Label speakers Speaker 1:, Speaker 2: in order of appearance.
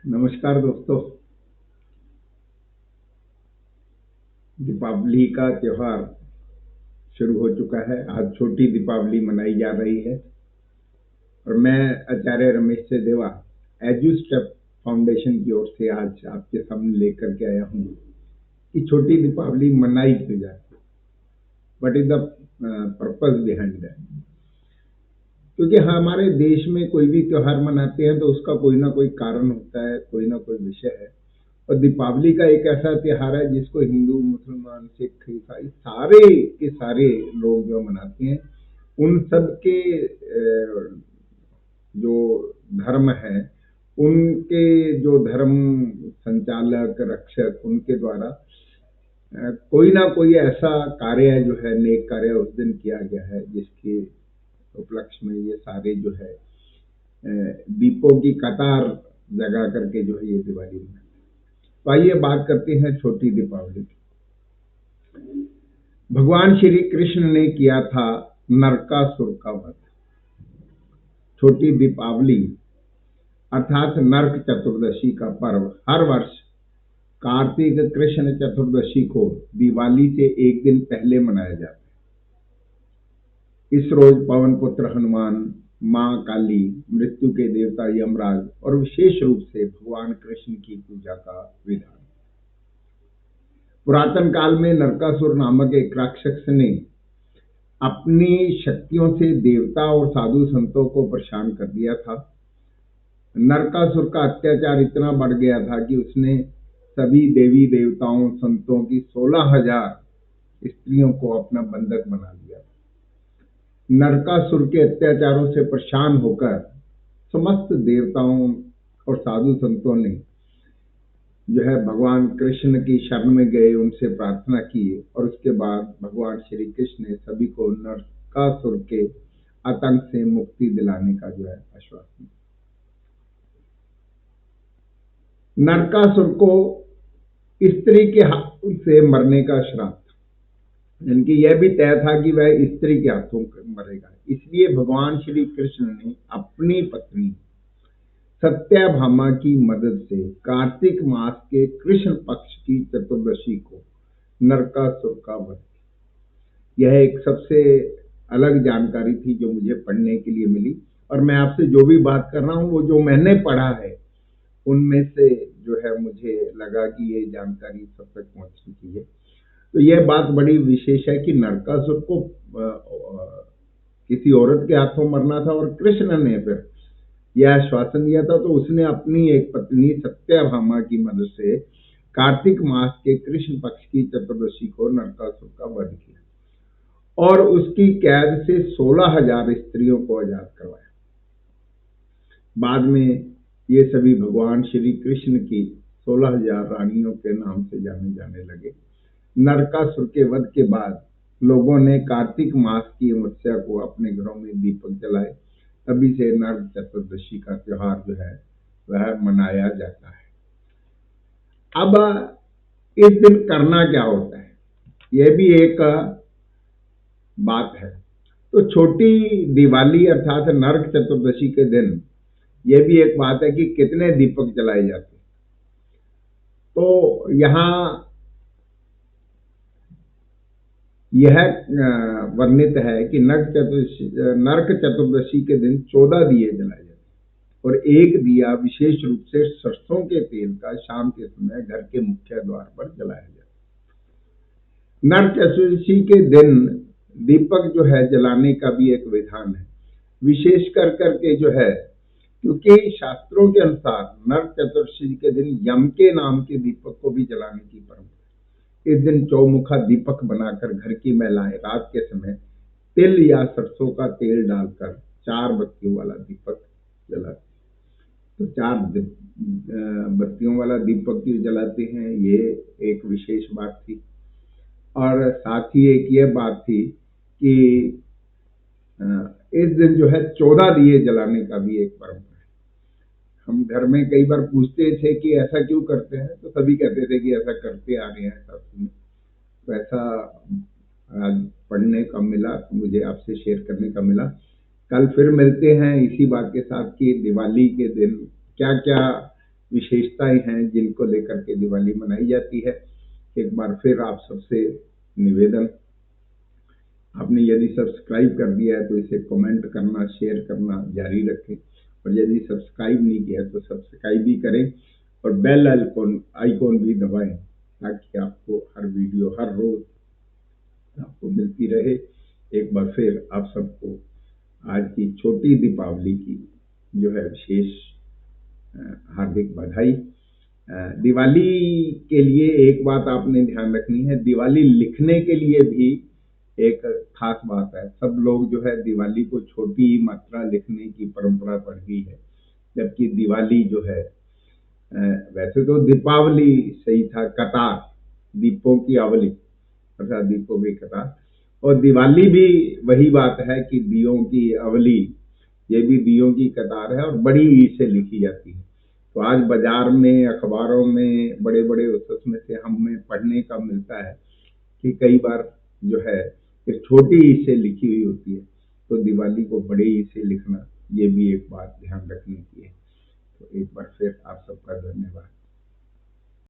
Speaker 1: नमस्कार दोस्तों। दीपावली का त्योहार शुरू हो चुका है। आज छोटी दीपावली मनाई जा रही है और मैं आचार्य रमेश से देवा एजुस्टेप फाउंडेशन की ओर से आज आपके सामने लेकर के आया हूँ कि छोटी दीपावली मनाई क्यों जाती है, what is the purpose behind that. क्योंकि हमारे देश में कोई भी त्योहार मनाते हैं तो उसका कोई ना कोई कारण होता है, कोई ना कोई विषय है। और दीपावली का एक ऐसा त्योहार है जिसको हिंदू, मुसलमान, सिख, ईसाई सारे के सारे लोग जो मनाते हैं, उन सब के जो धर्म है, उनके जो धर्म संचालक, रक्षक, उनके द्वारा कोई ना कोई ऐसा कार्य जो है, नेक कार्य उस दिन किया गया है, जिसके उपलक्ष्य में ये सारे जो है दीपों की कतार लगा करके जो है ये दिवाली मनाते हैं। तो आइए बात करते हैं छोटी दीपावली की। भगवान श्री कृष्ण ने किया था नरकासुर का वध। छोटी दीपावली अर्थात नरक चतुर्दशी का पर्व हर वर्ष कार्तिक कृष्ण चतुर्दशी को दिवाली से एक दिन पहले मनाया जाता है। इस रोज पवन पुत्र हनुमान, मां काली, मृत्यु के देवता यमराज और विशेष रूप से भगवान कृष्ण की पूजा का विधान। पुरातन काल में नरकासुर नामक एक राक्षस ने अपनी शक्तियों से देवता और साधु संतों को परेशान कर दिया था। नरकासुर का अत्याचार इतना बढ़ गया था कि उसने सभी देवी देवताओं, संतों की 16,000 स्त्रियों को अपना बंधक बना लिया। नरकासुर के अत्याचारों से परेशान होकर समस्त देवताओं और साधु संतों ने जो है भगवान कृष्ण की शरण में गए, उनसे प्रार्थना की और उसके बाद भगवान श्री कृष्ण ने सभी को नरकासुर के आतंक से मुक्ति दिलाने का जो है आश्वासन दिया। नरकासुर को स्त्री के हाथों से मरने का श्राप, इनकी यह भी तय था कि वह स्त्री के हाथों मरेगा। इसलिए भगवान श्री कृष्ण ने अपनी पत्नी सत्यभामा की मदद से कार्तिक मास के कृष्ण पक्ष की चतुर्दशी को नरकासुर का वध किया। यह एक सबसे अलग जानकारी थी जो मुझे पढ़ने के लिए मिली, और मैं आपसे जो भी बात कर रहा हूँ वो जो मैंने पढ़ा है उनमें से जो है मुझे लगा कि ये जानकारी सब तक पहुंचनी चाहिए। तो यह बात बड़ी विशेष है कि नरकासुर को किसी औरत के हाथों मरना था और कृष्ण ने फिर यह आश्वासन दिया था, तो उसने अपनी एक पत्नी सत्यभामा की मदद से कार्तिक मास के कृष्ण पक्ष की चतुर्दशी को नरकासुर का वध किया और उसकी कैद से 16,000 स्त्रियों को आजाद करवाया। बाद में ये सभी भगवान श्री कृष्ण की 16,000 रानियों के नाम से जाने जाने लगे। नरकासुर के वध के बाद लोगों ने कार्तिक मास की अमावस्या को अपने घरों में दीपक जलाए। तभी से नरक चतुर्दशी का त्योहार जो है वह मनाया जाता है। अब इस दिन करना क्या होता है, यह भी एक बात है। तो छोटी दिवाली अर्थात नरक चतुर्दशी के दिन यह भी एक बात है कि कितने दीपक जलाए जाते हैं। तो यहाँ यह वर्णित है कि नरक चतुर्दशी के दिन 14 दिए जलाए जाते हैं और एक दिया विशेष रूप से सरसों के तेल का शाम के समय घर के मुख्य द्वार पर जलाया जाता है। नरक चतुर्दशी के दिन दीपक जो है जलाने का भी एक विधान है, विशेष कर करके जो है, क्योंकि शास्त्रों के अनुसार नरक चतुर्दशी के दिन यम के नाम के दीपक को भी जलाने की परंपरा। इस दिन चौमुखा दीपक बनाकर घर की महिलाएं रात के समय तिल या सरसों का तेल डालकर 4 बत्तियों वाला दीपक जलाते। तो 4 बत्तियों वाला दीपक क्यों जलाते हैं, ये एक विशेष बात थी। और साथ ही एक ये बात थी कि इस दिन जो है 14 दिए जलाने का भी एक परंपरा है। हम घर में कई बार पूछते थे कि ऐसा क्यों करते हैं, तो सभी कहते थे कि ऐसा करते आ रहे हैं शास्त्र में। तो ऐसा आज पढ़ने का मिला, तो मुझे आपसे शेयर करने का मिला। कल फिर मिलते हैं इसी बात के साथ कि दिवाली के दिन क्या क्या विशेषताएं हैं जिनको लेकर के दिवाली मनाई जाती है। एक बार फिर आप सबसे निवेदन, आपने यदि सब्सक्राइब कर दिया है तो इसे कमेंट करना, शेयर करना जारी रखें, और यदि सब्सक्राइब नहीं किया तो सब्सक्राइब भी करें और बेल आइकॉन भी दबाएं, ताकि आपको हर वीडियो हर रोज आपको मिलती रहे। एक बार फिर आप सबको आज की छोटी दीपावली की जो है विशेष हार्दिक बधाई। दिवाली के लिए एक बात आपने ध्यान रखनी है, दिवाली लिखने के लिए भी एक खास बात है। सब लोग जो है दिवाली को छोटी मात्रा लिखने की परंपरा पड़ गई है, जबकि दिवाली जो है वैसे तो दीपावली सही था, कतार, दीपों की अवली अर्थात दीपों की कतार, और दिवाली भी वही बात है कि दियों की अवली, ये भी दियों की कतार है और बड़ी ई से लिखी जाती है। तो आज बाजार में, अखबारों में बड़े बड़े उसमें से हमें पढ़ने का मिलता है कि कई बार जो है एक छोटी ई से लिखी हुई होती है। तो दिवाली को बड़े ई से लिखना, ये भी एक बात ध्यान रखने की है। तो एक बार फिर आप सबका धन्यवाद।